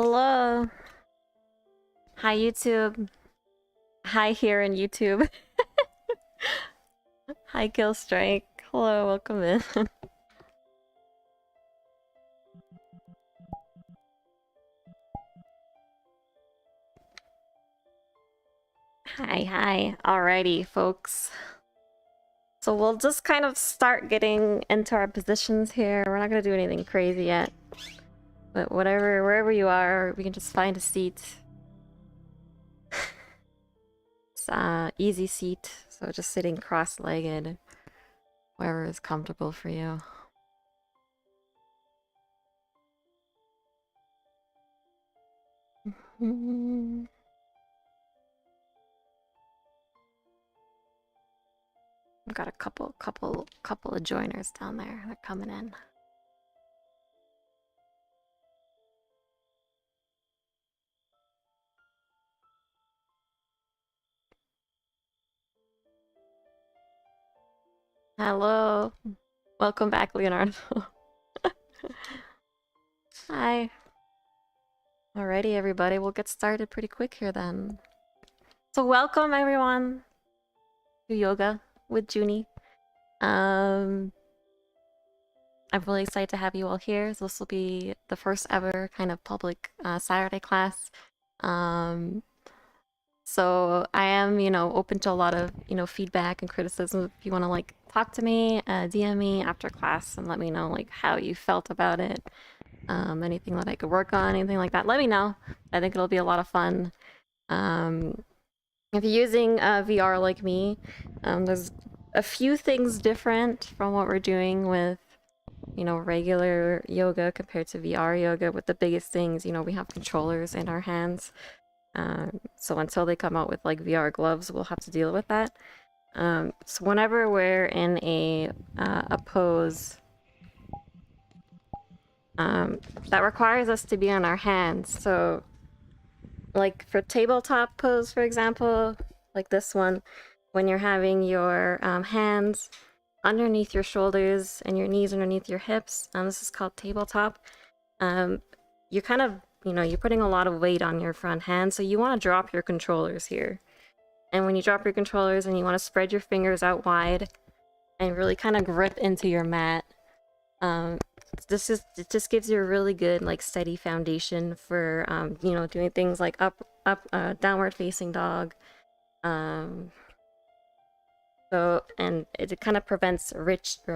Hello. Hi, YouTube. Hi, here in YouTube. Hi, Killstrike. Hello, welcome in. Hi. Alrighty, folks. So we'll just kind of start getting into our positions here. We're not gonna do anything crazy yet. But wherever you are, we can just find a seat. It's easy seat, so just sitting cross-legged, wherever is comfortable for you. I've got a couple of joiners down there. They're coming in. Hello. Welcome back, Leonardo. Hi. Alrighty, everybody. We'll get started pretty quick here then. So welcome, everyone, to Yoga with Juni. I'm really excited to have you all here. So this will be the first ever kind of public Saturday class. So I am, open to a lot of, feedback and criticism. If you want to like talk to me, DM me after class and let me know like how you felt about it. Anything that I could work on, anything like that, let me know. I think it'll be a lot of fun. If you're using VR like me, there's a few things different from what we're doing with, regular yoga compared to VR yoga. With the biggest things, we have controllers in our hands. So until they come out with like VR gloves, we'll have to deal with that. So whenever we're in a pose that requires us to be on our hands, so like for tabletop pose, for example, like this one, when you're having your hands underneath your shoulders and your knees underneath your hips, this is called tabletop. You kind of, you're putting a lot of weight on your front hand, so you want to drop your controllers here. And when you drop your controllers and you want to spread your fingers out wide and really kind of grip into your mat, it just gives you a really good like steady foundation for doing things like up downward facing dog. So, and it kind of prevents wrist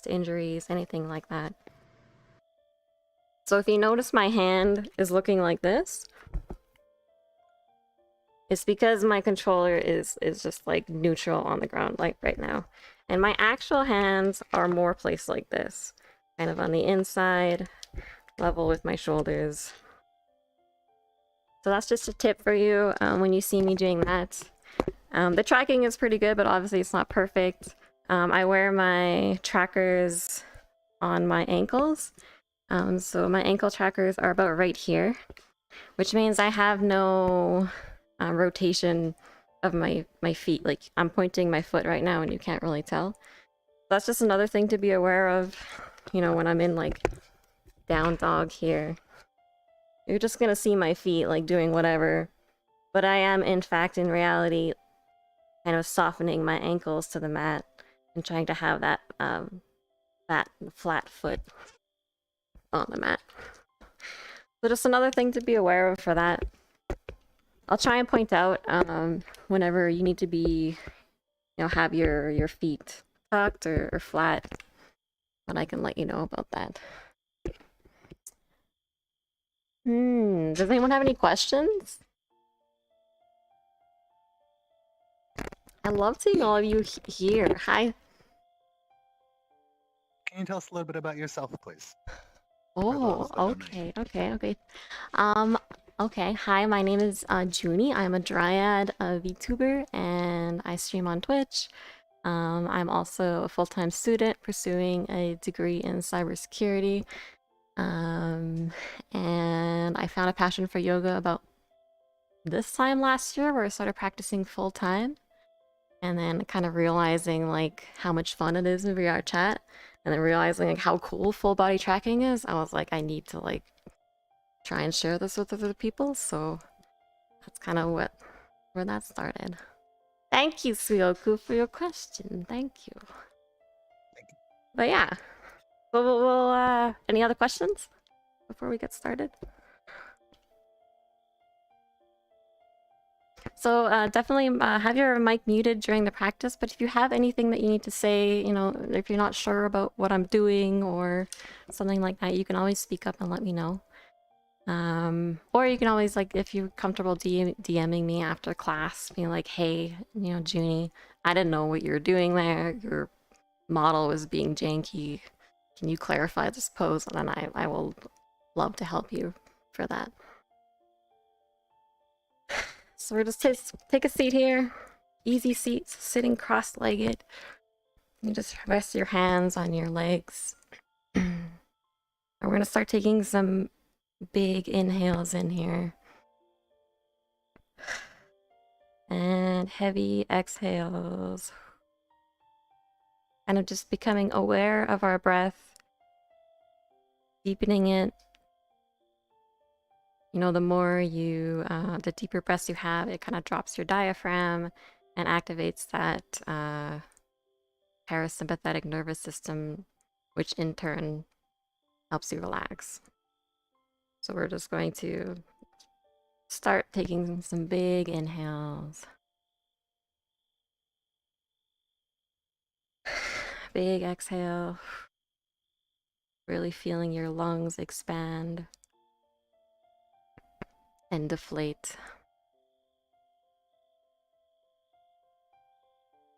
injuries, anything like that. So if you notice my hand is looking like this, it's because my controller is just like neutral on the ground like right now. And my actual hands are more placed like this, kind of on the inside, level with my shoulders. So that's just a tip for you when you see me doing that. The tracking is pretty good, but obviously it's not perfect. I wear my trackers on my ankles. So my ankle trackers are about right here, which means I have no rotation of my feet. Like I'm pointing my foot right now and you can't really tell. That's just another thing to be aware of, when I'm in like down dog here. You're just gonna see my feet like doing whatever, but I am in fact in reality kind of softening my ankles to the mat and trying to have that flat foot on the mat. So just another thing to be aware of for that. I'll try and point out whenever you need to be, have your feet tucked or flat, but I can let you know about that. Does anyone have any questions? I love seeing all of you here. Hi. Can you tell us a little bit about yourself, please? Oh, okay. Okay. Hi, my name is Juni. I'm a Dryad VTuber, and I stream on Twitch. I'm also a full-time student pursuing a degree in cybersecurity. And I found a passion for yoga about this time last year, where I started practicing full-time. And then kind of realizing like how much fun it is in VRChat, and then realizing like how cool full body tracking is, I was like, I need to like try and share this with other people. So that's kind of where that started. Thank you, Suyoku, for your question. Thank you. But yeah, we'll any other questions before we get started? So definitely have your mic muted during the practice, but if you have anything that you need to say, you know, if you're not sure about what I'm doing or something like that, you can always speak up and let me know. Or you can always, like, if you're comfortable DMing me after class, being like, hey, you know, Juni, I didn't know what you were doing there. Your model was being janky. Can you clarify this pose? And then I will love to help you for that. So we're just take a seat here. Easy seats, sitting cross-legged. You just rest your hands on your legs. And we're gonna start taking some big inhales in here. And heavy exhales. Kind of just becoming aware of our breath. Deepening it. You know, the more you, the deeper breaths you have, it kind of drops your diaphragm and activates that parasympathetic nervous system, which in turn helps you relax. So we're just going to start taking some big inhales. Big exhale. Really feeling your lungs expand and deflate.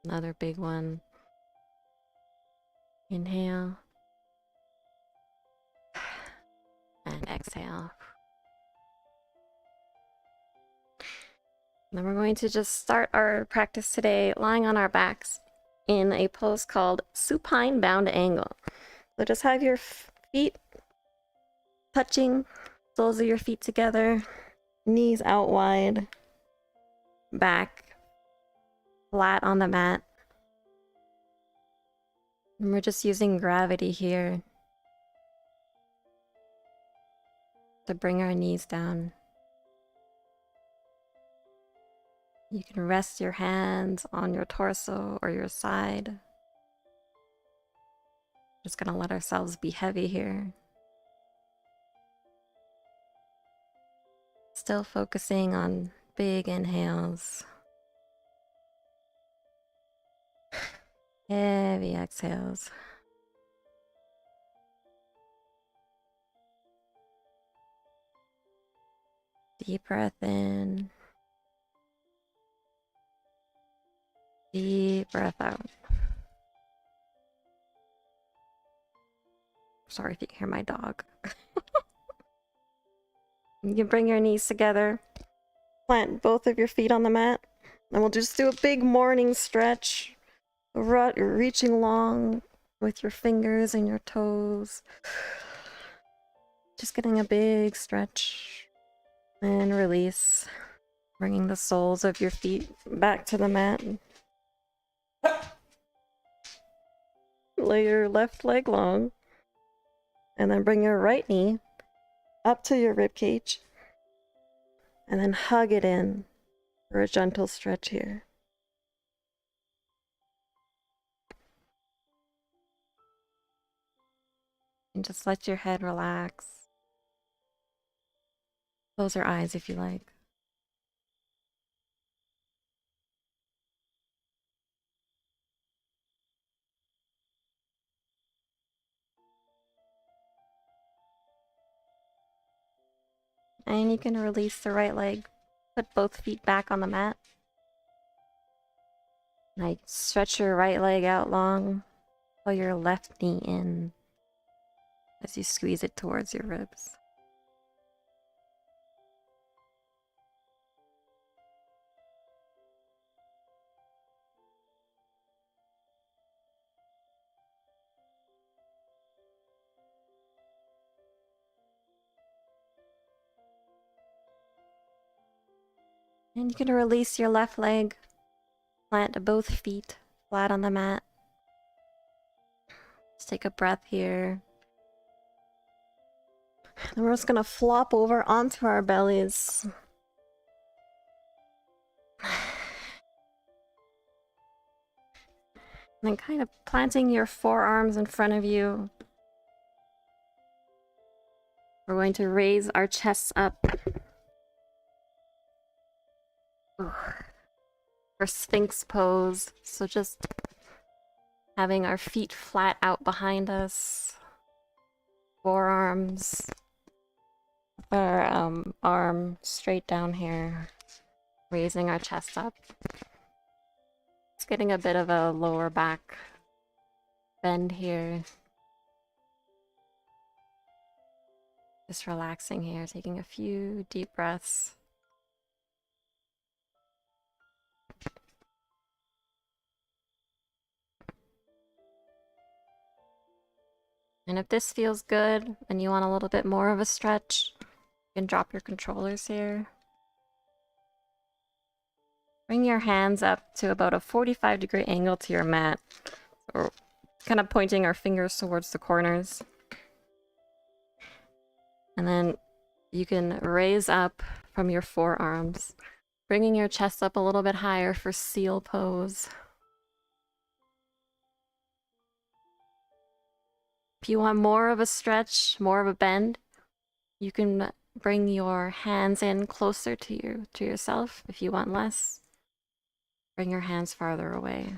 Another big one. Inhale. And exhale. Then we're going to just start our practice today lying on our backs in a pose called Supine Bound Angle. So just have your feet touching, soles of your feet together, knees out wide, back flat on the mat. And we're just using gravity here to bring our knees down. You can rest your hands on your torso or your side. Just gonna let ourselves be heavy here. Still focusing on big inhales. Heavy exhales. Deep breath in. Deep breath out. Sorry if you can hear my dog. You can bring your knees together. Plant both of your feet on the mat. And we'll just do a big morning stretch. Reaching long with your fingers and your toes. Just getting a big stretch. And release. Bringing the soles of your feet back to the mat. Lay your left leg long. And then bring your right knee up to your rib cage. And then hug it in for a gentle stretch here. And just let your head relax. Close your eyes if you like. And you can release the right leg. Put both feet back on the mat. And stretch your right leg out long. Pull your left knee in as you squeeze it towards your ribs. And you can release your left leg. Plant both feet flat on the mat. Just take a breath here. Then we're just gonna flop over onto our bellies. And then kind of planting your forearms in front of you. We're going to raise our chests up for Sphinx Pose. So just having our feet flat out behind us. Forearms. Our arm straight down here. Raising our chest up. It's getting a bit of a lower back bend here. Just relaxing here, taking a few deep breaths. And if this feels good and you want a little bit more of a stretch, you can drop your controllers here. Bring your hands up to about a 45-degree angle to your mat. Or kind of pointing our fingers towards the corners. And then you can raise up from your forearms, bringing your chest up a little bit higher for seal pose. If you want more of a stretch, more of a bend, you can bring your hands in closer to yourself. If you want less, bring your hands farther away.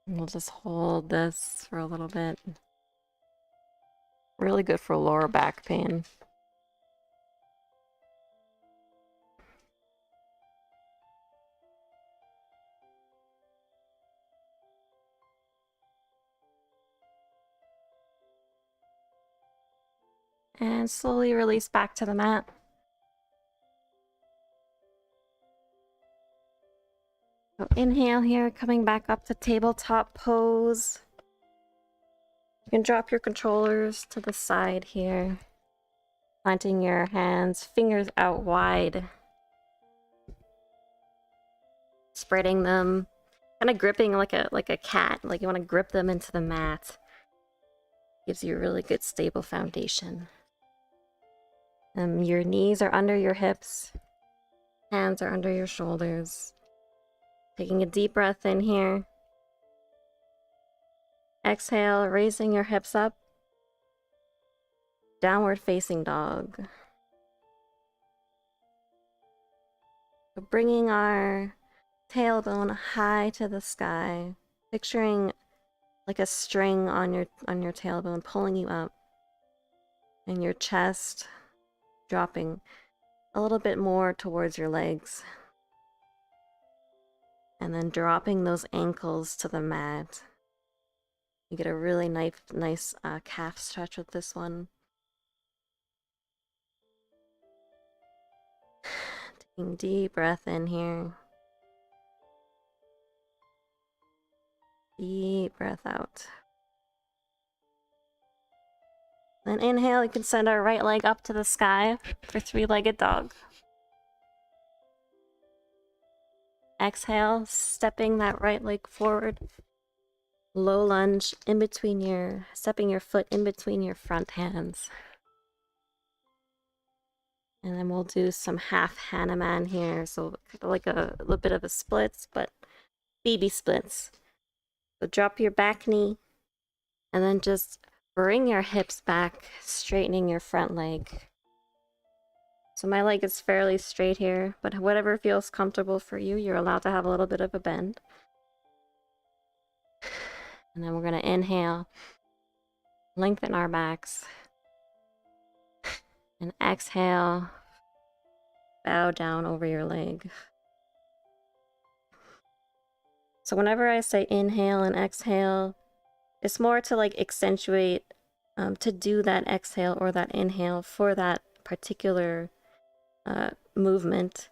And we'll just hold this for a little bit. Really good for lower back pain. And slowly release back to the mat. So inhale here, coming back up to tabletop pose. You can drop your controllers to the side here. Planting your hands, fingers out wide. Spreading them, kind of gripping like a cat, like you want to grip them into the mat. Gives you a really good stable foundation. Your knees are under your hips. Hands are under your shoulders. Taking a deep breath in here. Exhale, raising your hips up. Downward facing dog. So bringing our tailbone high to the sky. Picturing like a string on your tailbone pulling you up. And your chest dropping a little bit more towards your legs. And then dropping those ankles to the mat. You get a really nice calf stretch with this one. Taking deep breath in here. Deep breath out. Then inhale, you can send our right leg up to the sky for three-legged dog. Exhale, stepping that right leg forward. Low lunge in between stepping your foot in between your front hands. And then we'll do some half Hanuman here. So like a little bit of a splits, but baby splits. So drop your back knee and then just bring your hips back, straightening your front leg. So my leg is fairly straight here, but whatever feels comfortable for you, you're allowed to have a little bit of a bend. And then we're going to inhale, lengthen our backs, and exhale, bow down over your leg. So whenever I say inhale and exhale, it's more to like accentuate, to do that exhale or that inhale for that particular movement.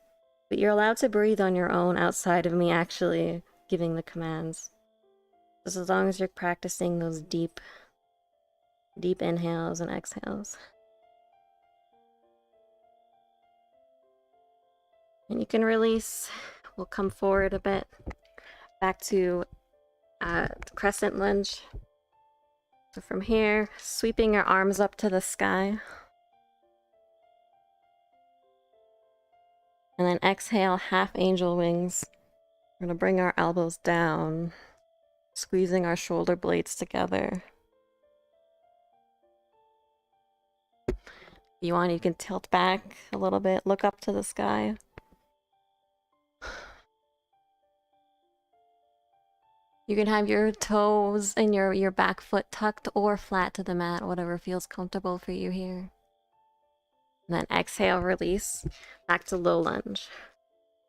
But you're allowed to breathe on your own outside of me actually giving the commands. Just as long as you're practicing those deep inhales and exhales. And you can release. We'll come forward a bit. Back to Crescent Lunge. So from here, sweeping your arms up to the sky. And then exhale, half angel wings. We're gonna bring our elbows down, squeezing our shoulder blades together. If you want, you can tilt back a little bit, look up to the sky. You can have your toes and your back foot tucked or flat to the mat, whatever feels comfortable for you here. And then exhale, release, back to low lunge.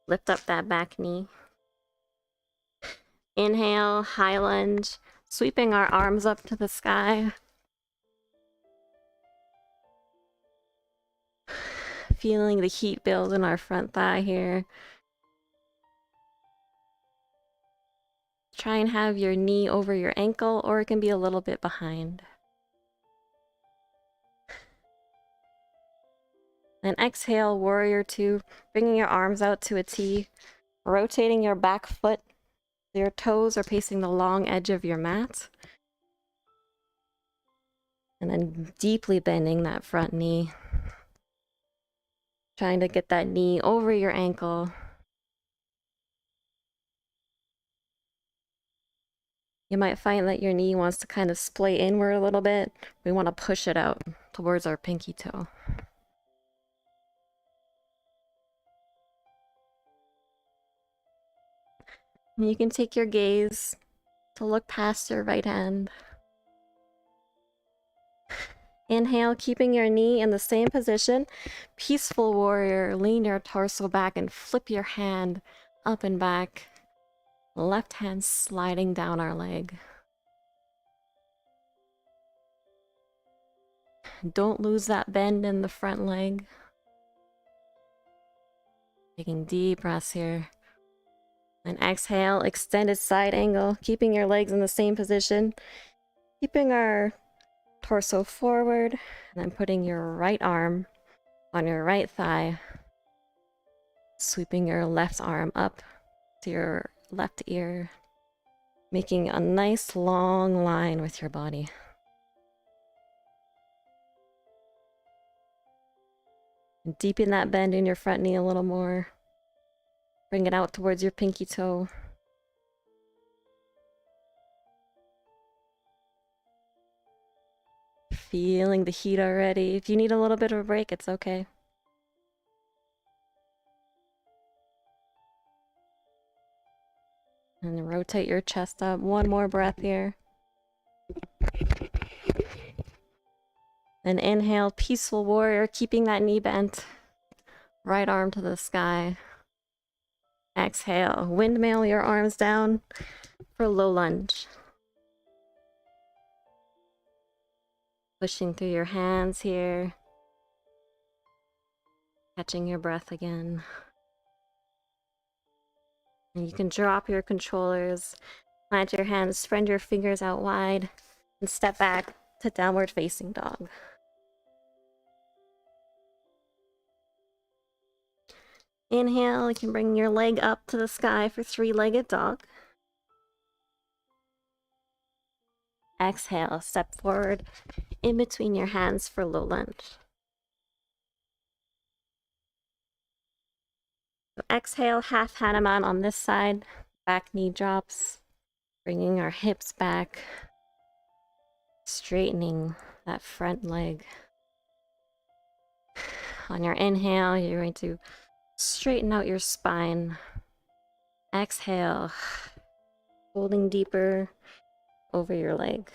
Lift up that back knee. Inhale, high lunge, sweeping our arms up to the sky. Feeling the heat build in our front thigh here. Try and have your knee over your ankle, or it can be a little bit behind. Then exhale, warrior two, bringing your arms out to a T, rotating your back foot. Your toes are facing the long edge of your mat. And then deeply bending that front knee. Trying to get that knee over your ankle. You might find that your knee wants to kind of splay inward a little bit. We want to push it out towards our pinky toe. And you can take your gaze to look past your right hand. Inhale, keeping your knee in the same position. Peaceful warrior, lean your torso back and flip your hand up and back. Left hand sliding down our leg. Don't lose that bend in the front leg. Taking deep breaths here. And exhale, extended side angle, keeping your legs in the same position. Keeping our torso forward, and then putting your right arm on your right thigh. Sweeping your left arm up to your left ear. Making a nice long line with your body. And deepen that bend in your front knee a little more. Bring it out towards your pinky toe. Feeling the heat already. If you need a little bit of a break, it's okay. And rotate your chest up. One more breath here. Then inhale, peaceful warrior, keeping that knee bent. Right arm to the sky. Exhale, windmill your arms down for low lunge. Pushing through your hands here. Catching your breath again. And you can drop your controllers, plant your hands, spread your fingers out wide, and step back to downward facing dog. Inhale, you can bring your leg up to the sky for three-legged dog. Exhale, step forward in between your hands for low lunge. So exhale, half Hanuman on this side, back knee drops, bringing our hips back, straightening that front leg. On your inhale, you're going to straighten out your spine. Exhale, holding deeper over your leg.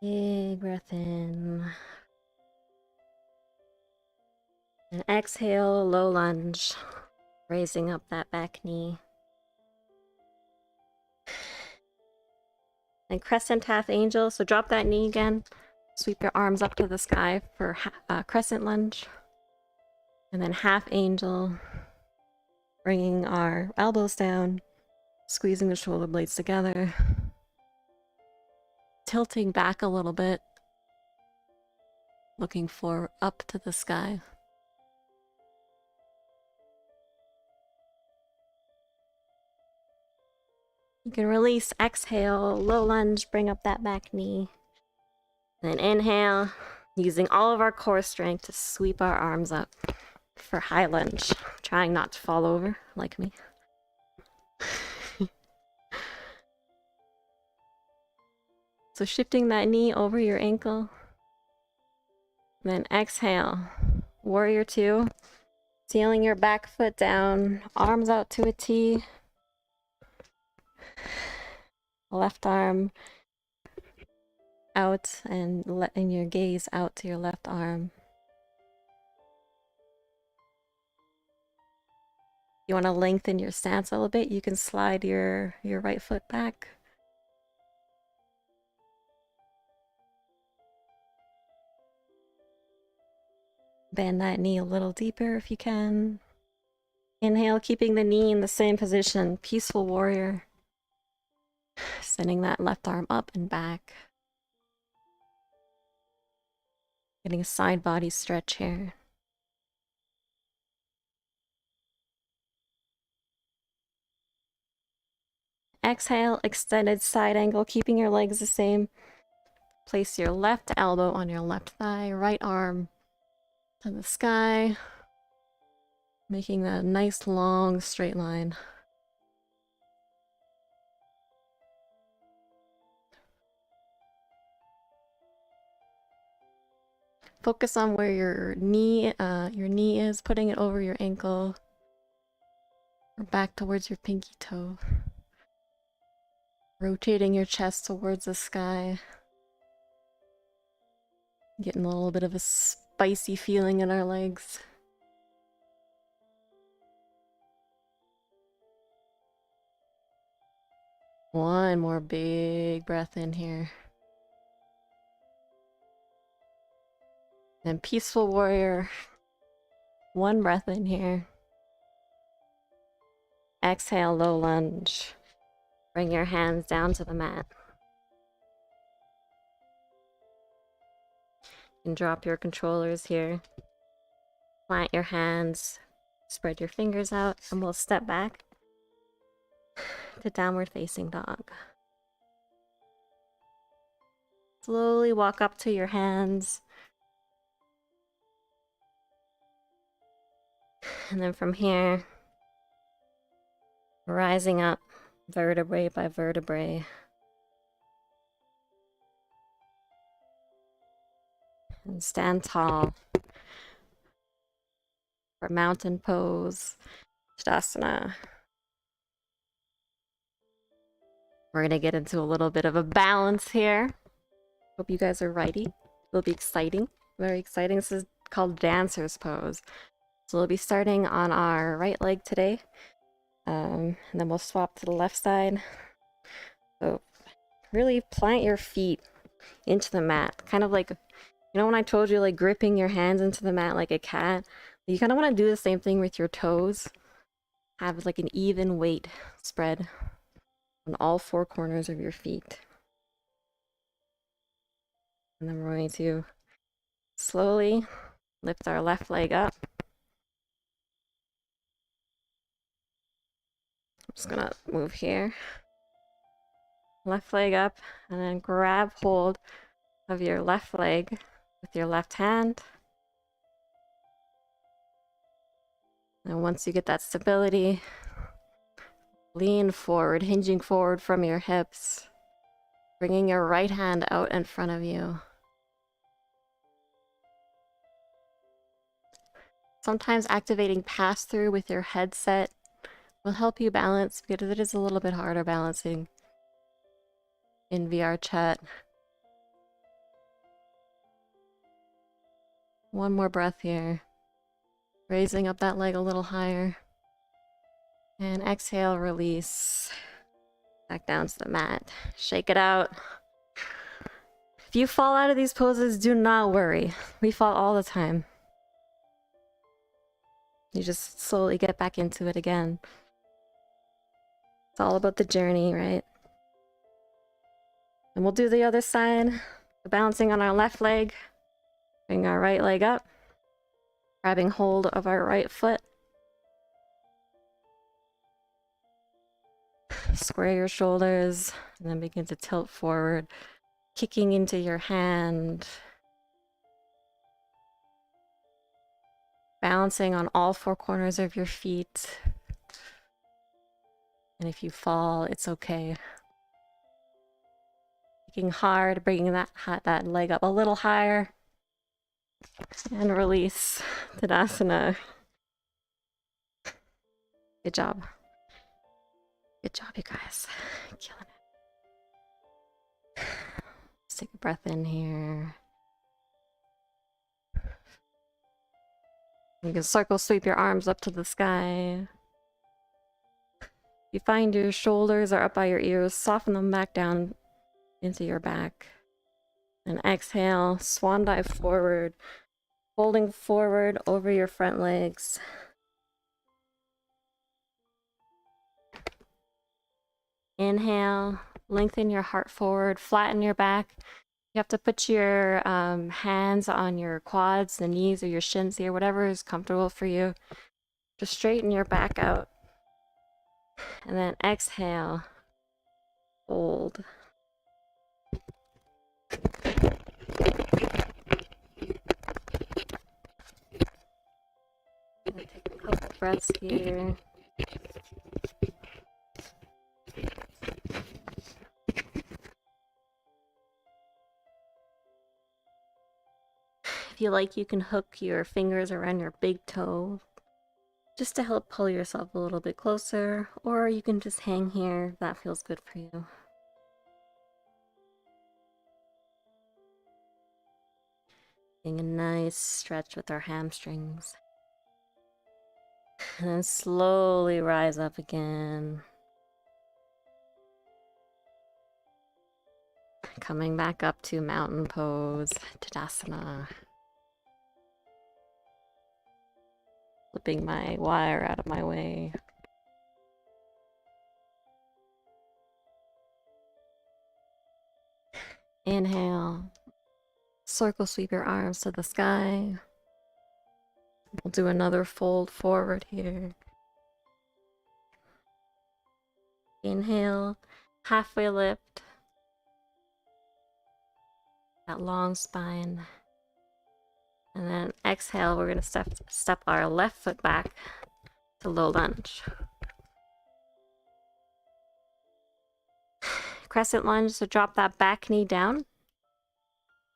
Big breath in. And exhale, low lunge, raising up that back knee. And crescent half angel, so drop that knee again. Sweep your arms up to the sky for crescent lunge. And then half angel, bringing our elbows down, squeezing the shoulder blades together. Tilting back a little bit. looking for up to the sky. You can release, exhale, low lunge, bring up that back knee. Then inhale, using all of our core strength to sweep our arms up for high lunge, trying not to fall over like me. So shifting that knee over your ankle. Then exhale, warrior two, sealing your back foot down, arms out to a T. Left arm out and letting your gaze out to your left arm. You want to lengthen your stance a little bit, you can slide your right foot back. Bend that knee a little deeper if you can. Inhale, keeping the knee in the same position, peaceful warrior. Sending that left arm up and back. Getting a side body stretch here. Exhale, extended side angle, keeping your legs the same. Place your left elbow on your left thigh, right arm to the sky, making that nice long straight line. Focus on where your knee is, putting it over your ankle or back towards your pinky toe. Rotating your chest towards the sky. Getting a little bit of a spicy feeling in our legs. One more big breath in here. And peaceful warrior. One breath in here. Exhale, low lunge. Bring your hands down to the mat. You can drop your controllers here. Plant your hands. Spread your fingers out, and we'll step back to downward facing dog. Slowly walk up to your hands. And then from here, rising up vertebrae by vertebrae. And stand tall for mountain pose, Shavasana. We're gonna get into a little bit of a balance here. Hope you guys are ready. It'll be exciting, very exciting. This is called Dancer's Pose. So we'll be starting on our right leg today. And then we'll swap to the left side. So really plant your feet into the mat. Kind of like, you know when I told you like gripping your hands into the mat like a cat? You kind of want to do the same thing with your toes. Have like an even weight spread on all four corners of your feet. And then we're going to slowly lift our left leg up. I'm just gonna move here. Left leg up, and then grab hold of your left leg with your left hand. And once you get that stability, lean forward, hinging forward from your hips, bringing your right hand out in front of you. Sometimes activating pass-through with your headset will help you balance, because it is a little bit harder balancing in VRChat. One more breath here. Raising up that leg a little higher. And exhale, release. Back down to the mat. Shake it out. If you fall out of these poses, do not worry. We fall all the time. You just slowly get back into it again. It's all about the journey, right? And we'll do the other side. Balancing on our left leg. Bring our right leg up, grabbing hold of our right foot. Square your shoulders, and then begin to tilt forward, kicking into your hand. Balancing on all four corners of your feet. And if you fall, it's okay. Kicking hard, bringing that leg up a little higher. And release. Tadasana. Good job. Good job, you guys. Killing it. Let's take a breath in here. You can circle sweep your arms up to the sky. You find your shoulders are up by your ears, soften them back down into your back. And exhale, swan dive forward, folding forward over your front legs. Inhale, lengthen your heart forward, flatten your back. You have to put your hands on your quads, the knees, or your shins here, whatever is comfortable for you. Just straighten your back out. And then exhale, fold. Take a couple breaths here. If you like, you can hook your fingers around your big toe just to help pull yourself a little bit closer, or you can just hang here if that feels good for you. Getting a nice stretch with our hamstrings. And then slowly rise up again. Coming back up to mountain pose, Tadasana. Flipping my wire out of my way. Inhale. Circle sweep your arms to the sky. We'll do another fold forward here. Inhale, halfway lift. That long spine. And then exhale, we're going to step our left foot back to low lunge. Crescent lunge, so drop that back knee down.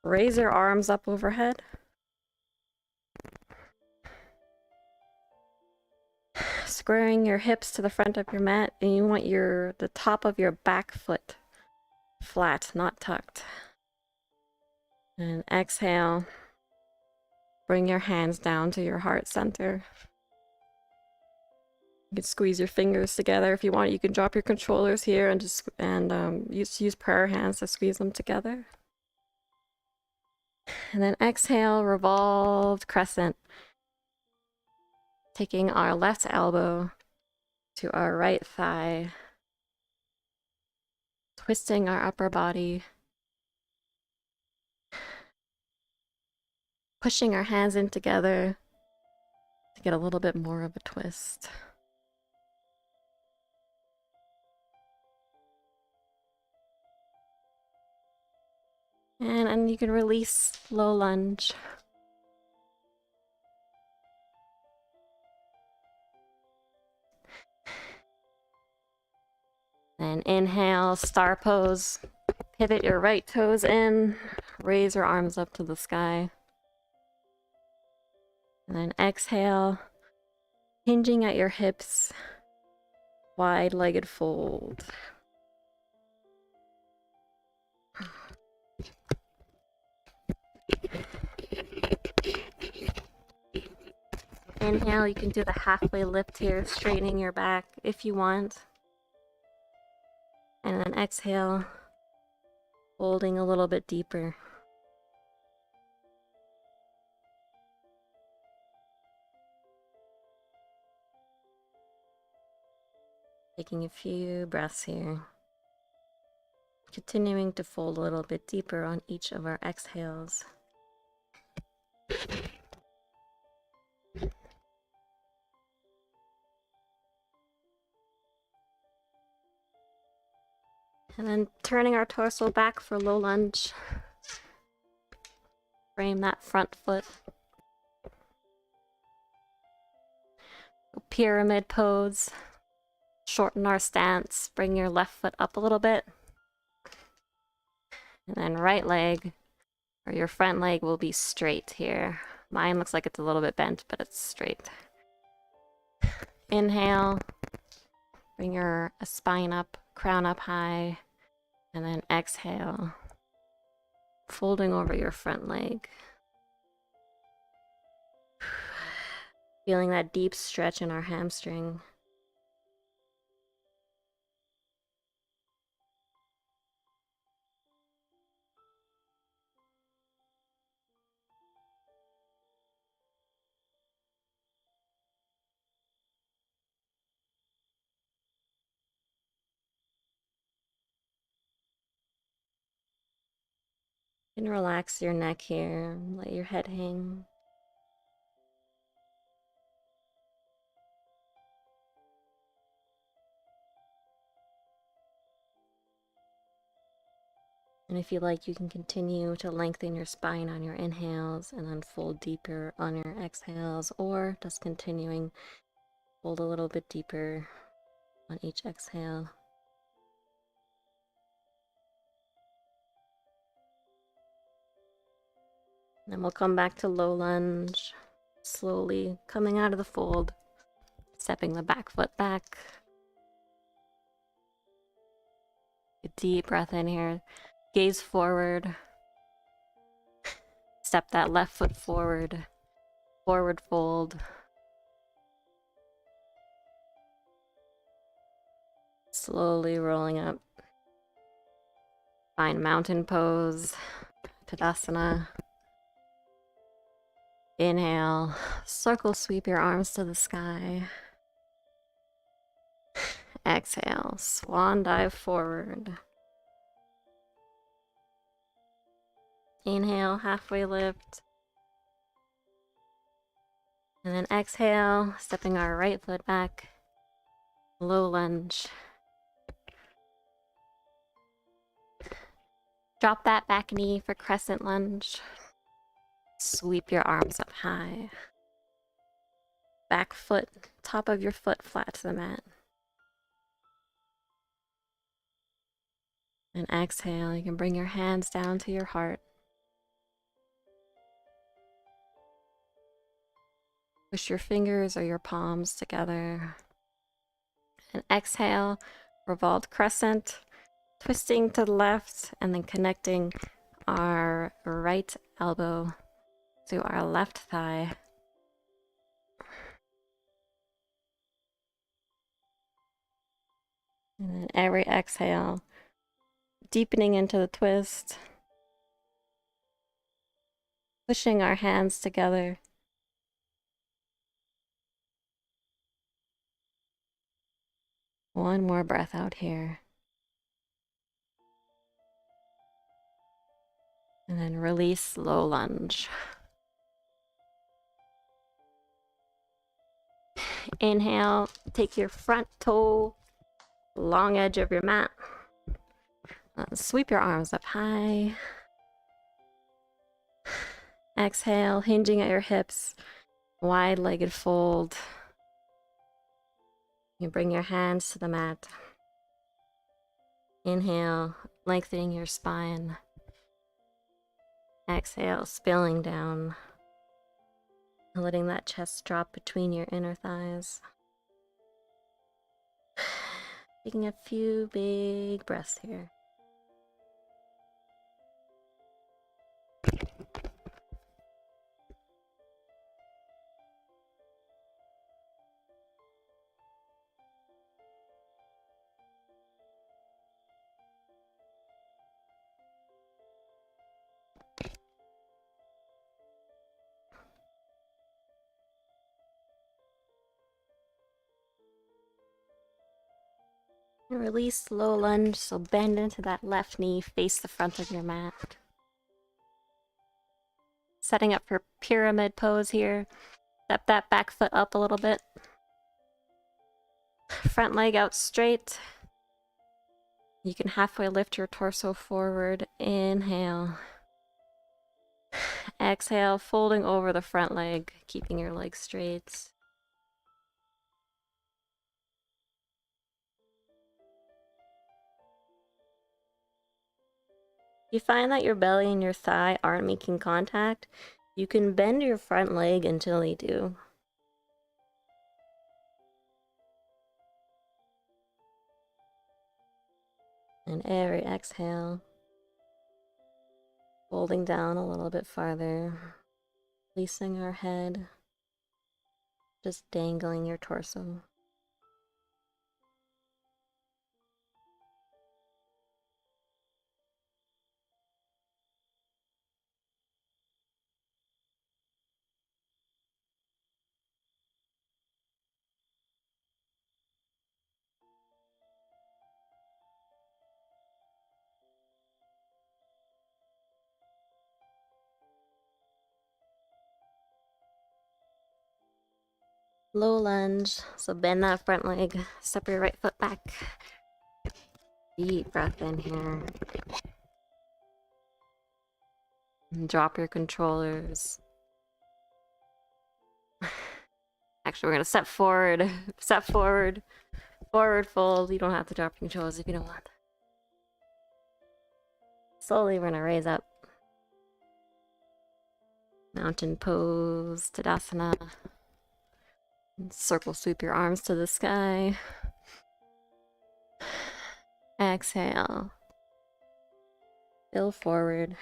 Raise your arms up overhead. Squaring your hips to the front of your mat, and you want the top of your back foot flat, not tucked. And exhale. Bring your hands down to your heart center. You can squeeze your fingers together if you want. You can drop your controllers here and use prayer hands to squeeze them together. And then exhale, revolved crescent. Taking our left elbow to our right thigh. Twisting our upper body. Pushing our hands in together to get a little bit more of a twist. And you can release low lunge. Then inhale, star pose. Pivot your right toes in. Raise your arms up to the sky. And then exhale, hinging at your hips. Wide-legged fold. Inhale, you can do the halfway lift here, straightening your back if you want. And then exhale, folding a little bit deeper. Taking a few breaths here. Continuing to fold a little bit deeper on each of our exhales. And then turning our torso back for low lunge. Frame that front foot. Pyramid pose. Shorten our stance. Bring your left foot up a little bit. And then right leg, or your front leg, will be straight here. Mine looks like it's a little bit bent, but it's straight. Inhale. Bring your spine up, crown up high. And then exhale. Folding over your front leg. Feeling that deep stretch in our hamstring. And relax your neck here. Let your head hang. And if you like, you can continue to lengthen your spine on your inhales and then fold deeper on your exhales, or just continuing fold a little bit deeper on each exhale. Then we'll come back to low lunge, slowly coming out of the fold, stepping the back foot back. A deep breath in here. Gaze forward. Step that left foot forward. Forward fold. Slowly rolling up. Find mountain pose. Tadasana. Inhale. Circle sweep your arms to the sky. Exhale. Swan dive forward. Inhale, halfway lift. And then exhale, stepping our right foot back. Low lunge. Drop that back knee for crescent lunge. Sweep your arms up high. Back foot, top of your foot flat to the mat. And exhale, you can bring your hands down to your heart. Push your fingers or your palms together. And exhale, revolved crescent, twisting to the left and then connecting our right elbow to our left thigh. And then every exhale, deepening into the twist, pushing our hands together. One more breath out here. And then release, low lunge. Inhale, take your front toe, long edge of your mat. Sweep your arms up high. Exhale, hinging at your hips, wide-legged fold. You bring your hands to the mat. Inhale, lengthening your spine. Exhale, spilling down. Letting that chest drop between your inner thighs. Taking a few big breaths here. And release, low lunge, so bend into that left knee, face the front of your mat. setting up for pyramid pose here. Step that back foot up a little bit. Front leg out straight. You can halfway lift your torso forward. Inhale. Exhale, folding over the front leg, keeping your leg straight. You find that your belly and your thigh aren't making contact, you can bend your front leg until they do. And every exhale, folding down a little bit farther, releasing our head, just dangling your torso. Low lunge, so bend that front leg, step your right foot back. Deep breath in here. And drop your controllers. Actually, we're gonna step forward, forward fold. You don't have to drop your controllers if you don't want. Slowly, we're gonna raise up. Mountain pose, Tadasana. Circle sweep your arms to the sky. Exhale. Fill forward.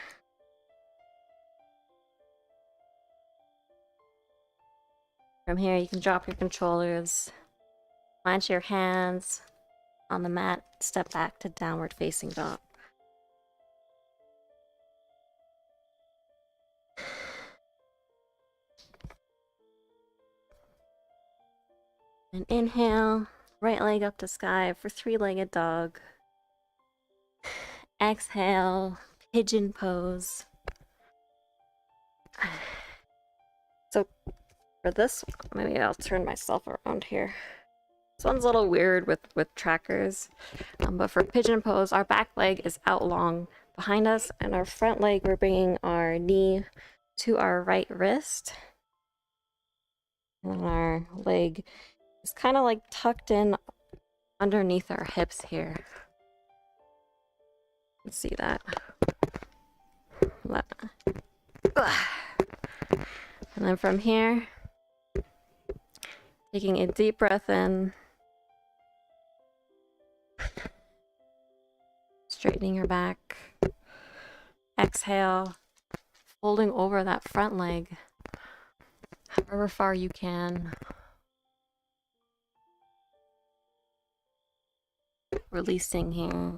From here, you can drop your controllers. Plant your hands on the mat. Step back to downward facing dog. And inhale, right leg up to sky for three-legged dog. Exhale, pigeon pose. So for this, maybe I'll turn myself around here. This one's a little weird with trackers, but for pigeon pose, our back leg is out long behind us, and our front leg, we're bringing our knee to our right wrist. And our leg is kind of like tucked in underneath our hips here. Let's see that. And then from here, taking a deep breath in, straightening your back. Exhale, folding over that front leg, however far you can. Releasing here.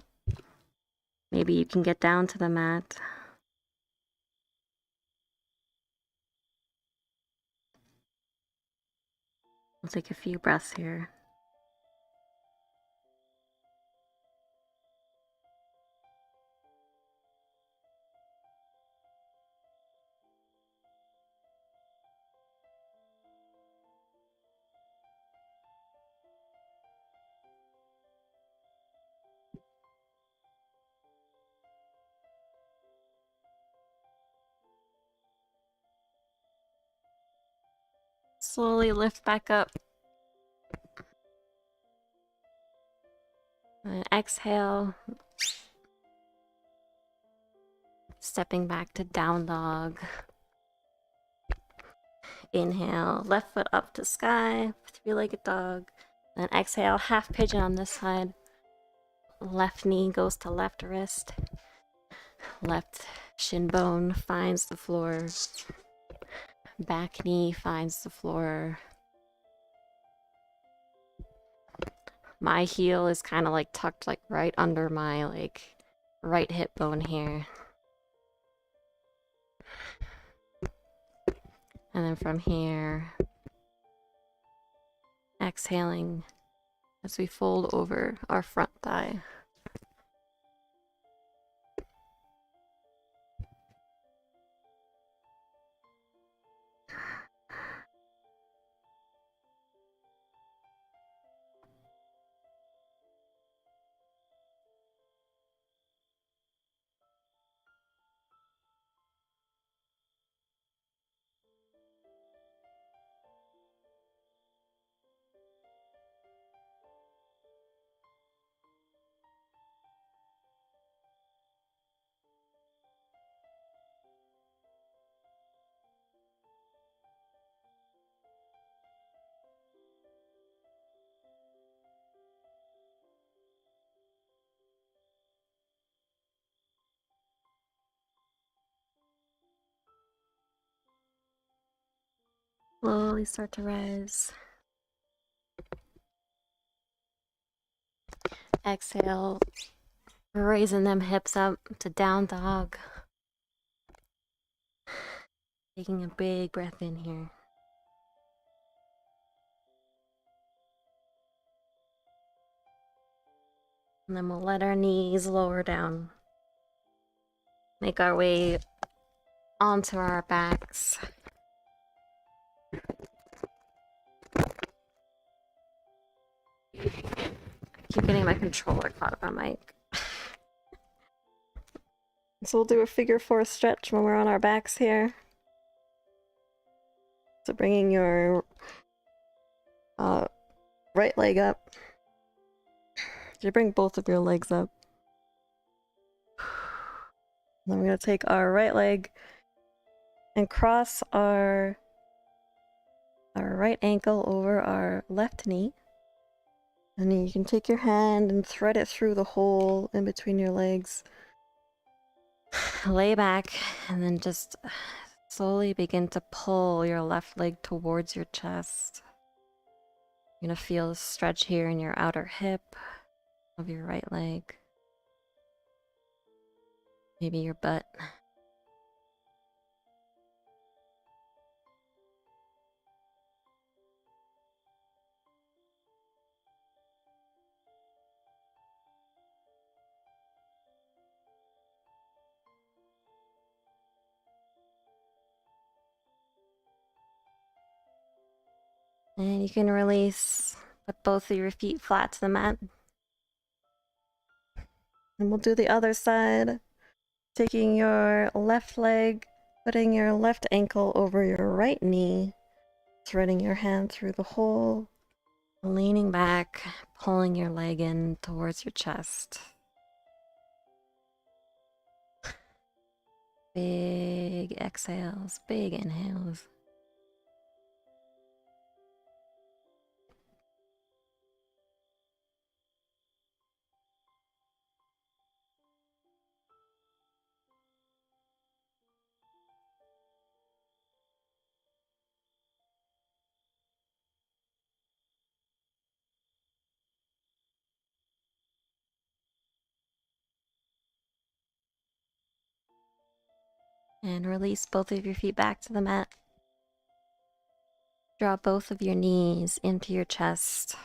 Maybe you can get down to the mat. We'll take a few breaths here. Slowly lift back up. And exhale. Stepping back to down dog. Inhale, left foot up to sky, three-legged dog. Then exhale, half pigeon on this side. Left knee goes to left wrist. Left shin bone finds the floor. Back knee finds the floor. My heel is kind of like tucked like right under my like right hip bone here. And then from here, exhaling as we fold over our front thigh. Slowly start to rise. Exhale, raising them hips up to down dog. Taking a big breath in here. And then we'll let our knees lower down. Make our way onto our backs. I keep getting my controller caught up on my mic. So we'll do a figure four stretch when we're on our backs here. So bringing your right leg up. You bring both of your legs up. Then we're going to take our right leg and cross our right ankle over our left knee. And then you can take your hand and thread it through the hole in between your legs. Lay back and then just slowly begin to pull your left leg towards your chest. You're going to feel the stretch here in your outer hip of your right leg. Maybe your butt. And you can release, put both of your feet flat to the mat. And we'll do the other side. Taking your left leg, putting your left ankle over your right knee, threading your hand through the hole, leaning back, pulling your leg in towards your chest. Big exhales, big inhales. And release both of your feet back to the mat. Draw both of your knees into your chest.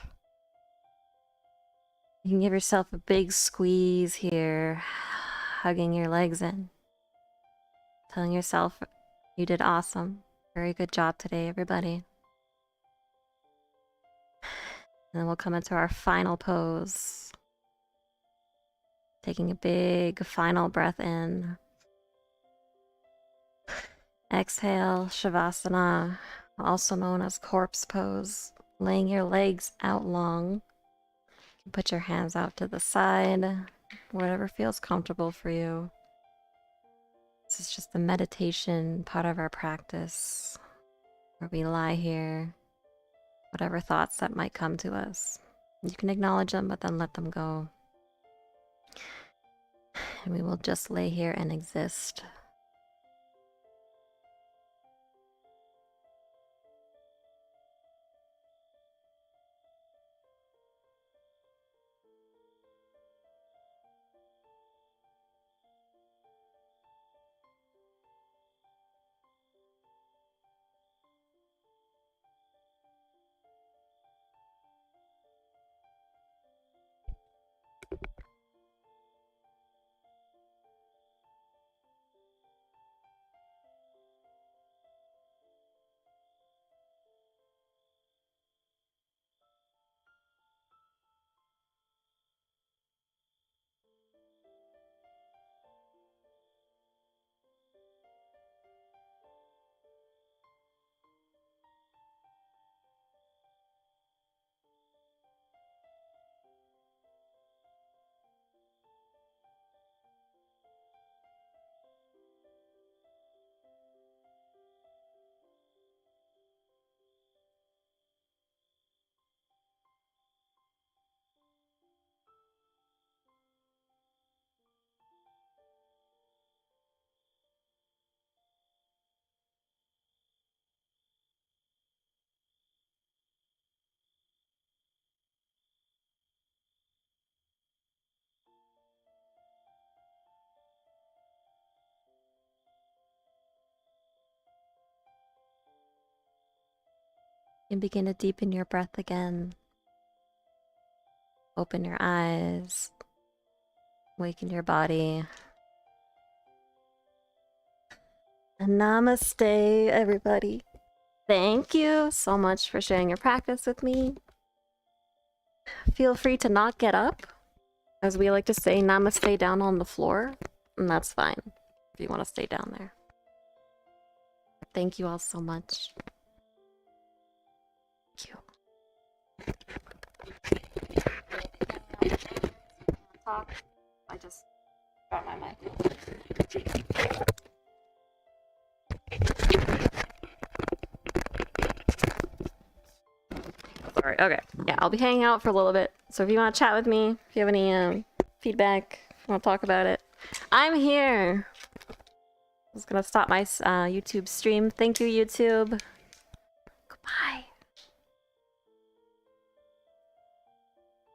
You can give yourself a big squeeze here, hugging your legs in. Telling yourself you did awesome. Very good job today, everybody. And then we'll come into our final pose. Taking a big final breath in. Exhale, Savasana, also known as corpse pose. Laying your legs out long. You can put your hands out to the side, whatever feels comfortable for you. This is just the meditation part of our practice, where we lie here, whatever thoughts that might come to us. You can acknowledge them, but then let them go. And we will just lay here and exist. And begin to deepen your breath again. Open your eyes. Awaken your body. And namaste, everybody. Thank you so much for sharing your practice with me. Feel free to not get up. As we like to say, namaste down on the floor. And that's fine if you want to stay down there. Thank you all so much. Thank you. I just got my mic. Sorry. Okay. Yeah, I'll be hanging out for a little bit. So if you want to chat with me, if you have any feedback, want to talk about it, I'm here. I was gonna stop my YouTube stream. Thank you, YouTube. Goodbye.